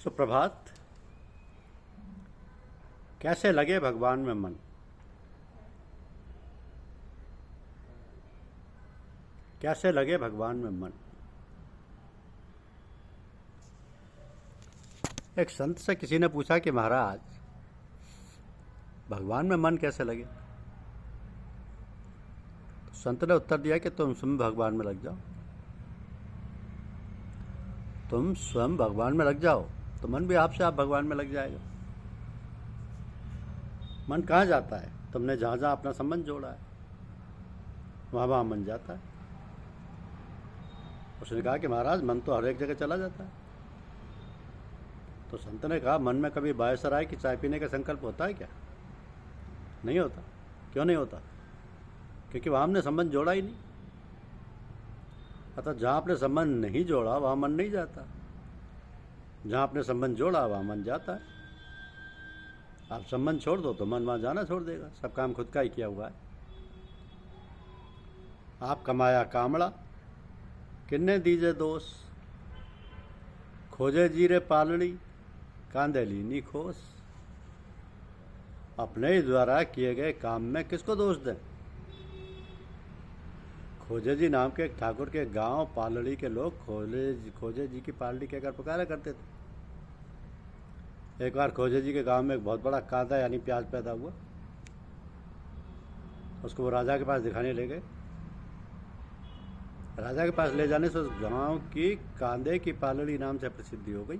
सुप्रभात। कैसे लगे भगवान में मन? कैसे लगे भगवान में मन? एक संत से किसी ने पूछा कि महाराज, भगवान में मन कैसे लगे? तो संत ने उत्तर दिया कि तुम स्वयं भगवान में लग जाओ। तुम स्वयं भगवान में लग जाओ तो मन भी आपसे आप भगवान में लग जाएगा। मन कहाँ जाता है? तुमने जहाँ जहाँ अपना संबंध जोड़ा है वहाँ वहाँ मन जाता है। उसने कहा कि महाराज, मन तो हर एक जगह चला जाता है। तो संत ने कहा, मन में कभी बायसराय की चाय पीने का संकल्प होता है क्या? नहीं होता। क्यों नहीं होता? क्योंकि वहाँ हमने संबंध जोड़ा ही नहीं। अतः जहाँ आपने संबंध नहीं जोड़ा वहाँ मन नहीं जाता, जहाँ आपने संबंध जोड़ा वहाँ मन जाता है। आप संबंध छोड़ दो तो मन वहाँ जाना छोड़ देगा। सब काम खुद का ही किया हुआ है। आप कमाया कामड़ा, किन्ने दीजे दोष, खोजे जीरे पालड़ी, कांदे लीनी खोस। अपने ही द्वारा किए गए काम में किसको दोष दें? खोजे जी नाम के एक ठाकुर के गांव पालड़ी के लोग खोजे जी की पालड़ी कहकर पुकारा करते थे। एक बार खोजे जी के गांव में एक बहुत बड़ा कांदा यानी प्याज पैदा हुआ। उसको वो राजा के पास दिखाने ले गए। राजा के पास ले जाने से उस गांव की कांदे की पालड़ी नाम से प्रसिद्धि हो गई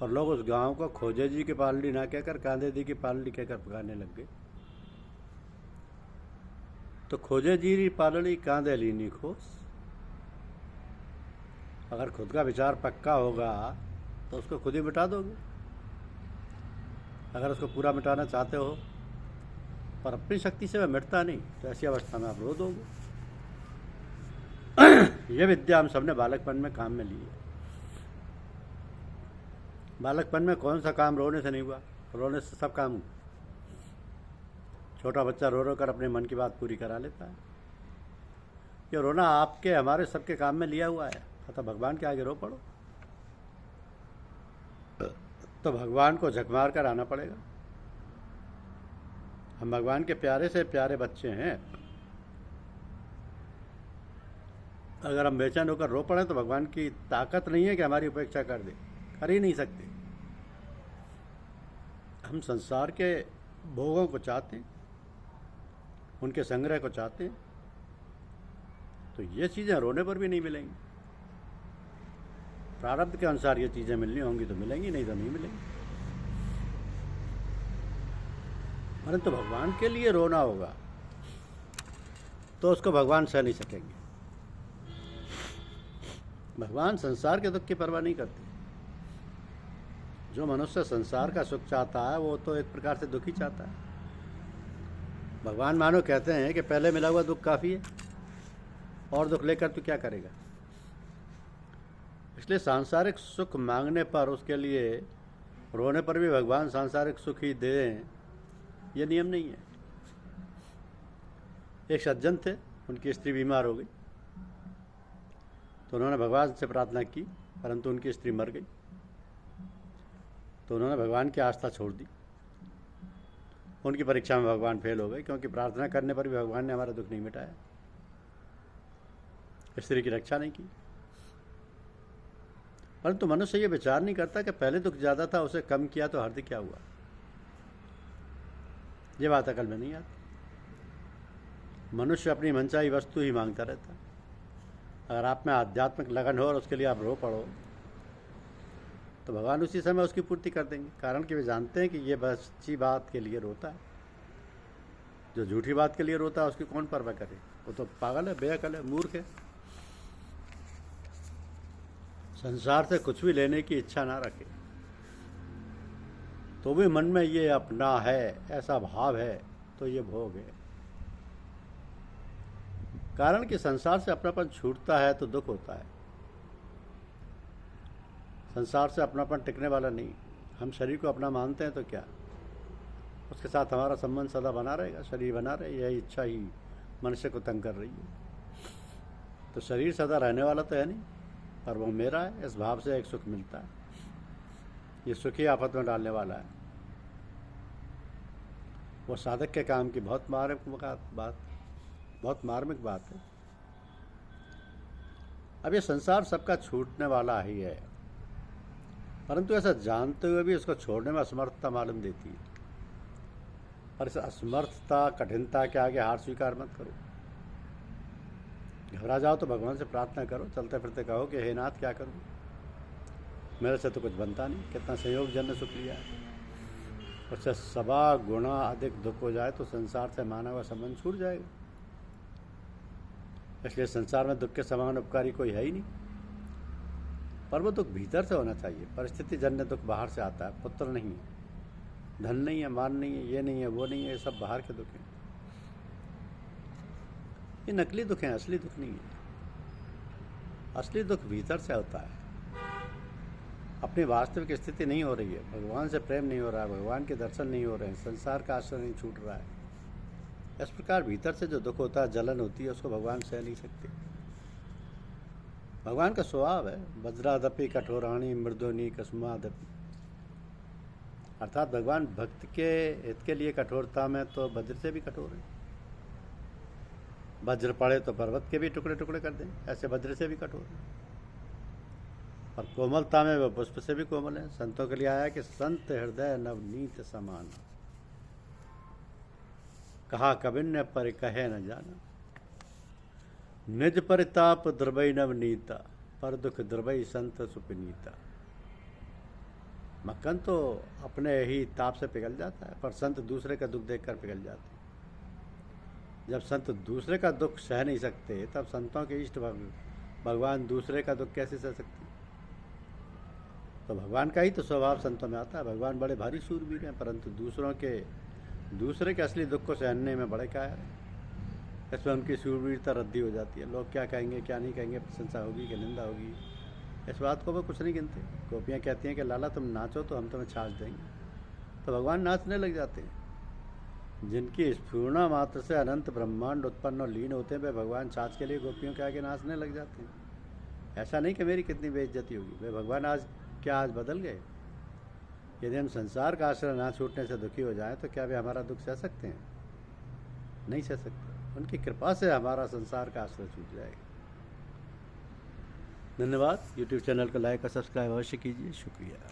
और लोग उस गांव को खोजे जी की पालड़ी ना कहकर कांदे जी की पालड़ी कहकर पुकारने लग गए। तो खोजे जी की पालड़ी कांदे लीनी खोस। अगर खुद का विचार पक्का होगा तो उसको खुद ही मिटा दोगे। अगर उसको पूरा मिटाना चाहते हो पर अपनी शक्ति से वह मिटता नहीं, तो ऐसी अवस्था में आप रो दोगे। यह विद्या हम सबने बालकपन में काम में ली है। बालकपन में कौन सा काम रोने से नहीं हुआ? रोने से सब काम। छोटा बच्चा रो रो कर अपने मन की बात पूरी करा लेता है। ये रोना आपके हमारे सबके काम में लिया हुआ है। अतः भगवान के आगे रो पड़ो। तो भगवान को झक मार कर आना पड़ेगा। हम भगवान के प्यारे से प्यारे बच्चे हैं। अगर हम बेचैन होकर रो पड़े तो भगवान की ताकत नहीं है कि हमारी उपेक्षा कर दे। कर ही नहीं सकते। हम संसार के भोगों को चाहते हैं, उनके संग्रह को चाहते हैं, तो ये चीज़ें रोने पर भी नहीं मिलेंगी। प्रारब्ध के अनुसार ये चीज़ें मिलनी होंगी तो मिलेंगी, नहीं तो नहीं मिलेंगी। परंतु भगवान के लिए रोना होगा तो उसको भगवान सह नहीं सकेंगे। भगवान संसार के दुख की परवाह नहीं करते। जो मनुष्य संसार का सुख चाहता है वो तो एक प्रकार से दुख ही चाहता है। भगवान मानो कहते हैं कि पहले मिला हुआ दुख काफ़ी है, और दुख लेकर तू क्या करेगा? इसलिए सांसारिक सुख मांगने पर उसके लिए रोने पर भी भगवान सांसारिक सुख ही दें, ये नियम नहीं है। एक सज्जन थे, उनकी स्त्री बीमार हो गई तो उन्होंने भगवान से प्रार्थना की, परंतु उनकी स्त्री मर गई। तो उन्होंने भगवान की आस्था छोड़ दी। उनकी परीक्षा में भगवान फेल हो गए, क्योंकि प्रार्थना करने पर भी भगवान ने हमारा दुख नहीं मिटाया, स्त्री की रक्षा नहीं की। परंतु मनुष्य ये विचार नहीं करता कि पहले दुख ज़्यादा था, उसे कम किया तो हार्दिक क्या हुआ। ये बात अकल में नहीं आती। मनुष्य अपनी मनचाही वस्तु ही मांगता रहता है। अगर आप में आध्यात्मिक लगन हो और उसके लिए आप रो पड़ो तो भगवान उसी समय उसकी पूर्ति कर देंगे। कारण कि वे जानते हैं कि ये बस अच्छी बात के लिए रोता है। जो झूठी बात के लिए रोता है उसकी कौन परवाह करे? वो तो पागल है, बेअकल है, मूर्ख है। संसार से कुछ भी लेने की इच्छा ना रखे तो भी मन में ये अपना है, ऐसा भाव है, तो ये भोग है। कारण कि संसार से अपनापन छूटता है तो दुख होता है। संसार से अपनापन टिकने वाला नहीं। हम शरीर को अपना मानते हैं तो क्या, उसके साथ हमारा संबंध सदा बना रहेगा। शरीर बना रहे, यह इच्छा ही मनुष्य को तंग कर रही है। तो शरीर सदा रहने वाला तो है नहीं। और वो मेरा है, इस भाव से एक सुख मिलता है। ये सुख ही आफत में डालने वाला है। वो साधक के काम की बहुत मार्मिक बात है। अब ये संसार सबका छूटने वाला ही है, परंतु ऐसा जानते हुए भी उसको छोड़ने में असमर्थता मालूम देती है। और इस असमर्थता, कठिनता के आगे हार स्वीकार मत करो। घबरा जाओ तो भगवान से प्रार्थना करो, चलते फिरते कहो कि हे नाथ, क्या करूं, मेरे से तो कुछ बनता नहीं, कितना संयोग जन्य सुख लिया है। उससे 100 गुना अधिक दुख हो जाए तो संसार से मानव का संबंध छूट जाएगा। इसलिए संसार में दुख के समान उपकारी कोई है ही नहीं। पर वो दुख भीतर से होना चाहिए। परिस्थिति जन्य दुख बाहर से आता है, पुत्र नहीं है, धन नहीं है, मान नहीं है, ये नहीं है, वो नहीं है, ये सब बाहर के दुख हैं। ये नकली दुख हैं, असली दुख नहीं है। असली दुख भीतर से होता है। अपनी वास्तविक स्थिति नहीं हो रही है, भगवान से प्रेम नहीं हो रहा है, भगवान के दर्शन नहीं हो रहे हैं, संसार का आश्रय नहीं छूट रहा है। इस प्रकार भीतर से जो दुख होता है, जलन होती है, उसको भगवान सह नहीं सकते। भगवान का स्वभाव है वज्रादपि कठोराणी मृदुनी कस्मादपि, अर्थात भगवान भक्त के हित के लिए कठोरता में तो वज्र से भी कठोर है। वज्र पड़े तो पर्वत के भी टुकड़े टुकड़े कर दें, ऐसे वज्र से भी कठोर है। और कोमलता में वह पुष्प से भी कोमल है। संतों के लिए आया कि संत हृदय नवनीत समान, कहा कबिन्य पर कहे न जाना, निज परिताप द्रवई नवनीता, पर दुख द्रवई संत सुपनीता। मक्खन तो अपने ही ताप से पिघल जाता है, पर संत दूसरे का दुख देखकर पिघल जाते हैं। जब संत दूसरे का दुख सह नहीं सकते, तब संतों के इष्ट भगवान दूसरे का दुख कैसे सह सकते? तो भगवान का ही तो स्वभाव संतों में आता है। भगवान बड़े भारी सूरवीर हैं, परंतु दूसरे के असली दुख को सहने में बड़े कायर हैं। इसमें उनकी सूरवीरता रद्दी हो जाती है। लोग क्या कहेंगे, क्या नहीं कहेंगे, प्रशंसा होगी कि निंदा होगी, इस बात को वो कुछ नहीं गिनते। गोपियाँ कहती हैं कि लाला तुम नाचो तो हम तुम्हें छाछ देंगे, तो भगवान नाचने लग जाते हैं। जिनकी स्फूर्णा मात्र से अनंत ब्रह्मांड उत्पन्न और लीन होते हैं, वे भगवान छाछ के लिए गोपियों के आगे नाचने लग जाते हैं। ऐसा नहीं कि मेरी कितनी बेइज्जती होगी, वे भगवान आज बदल गए? यदि हम संसार का आश्रय ना छूटने से दुखी हो जाएं, तो क्या वे हमारा दुख सह सकते हैं? नहीं सह सकते। उनकी कृपा से हमारा संसार का आश्रय छूट जाएगा। धन्यवाद। YouTube चैनल को लाइक और सब्सक्राइब अवश्य कीजिए। शुक्रिया।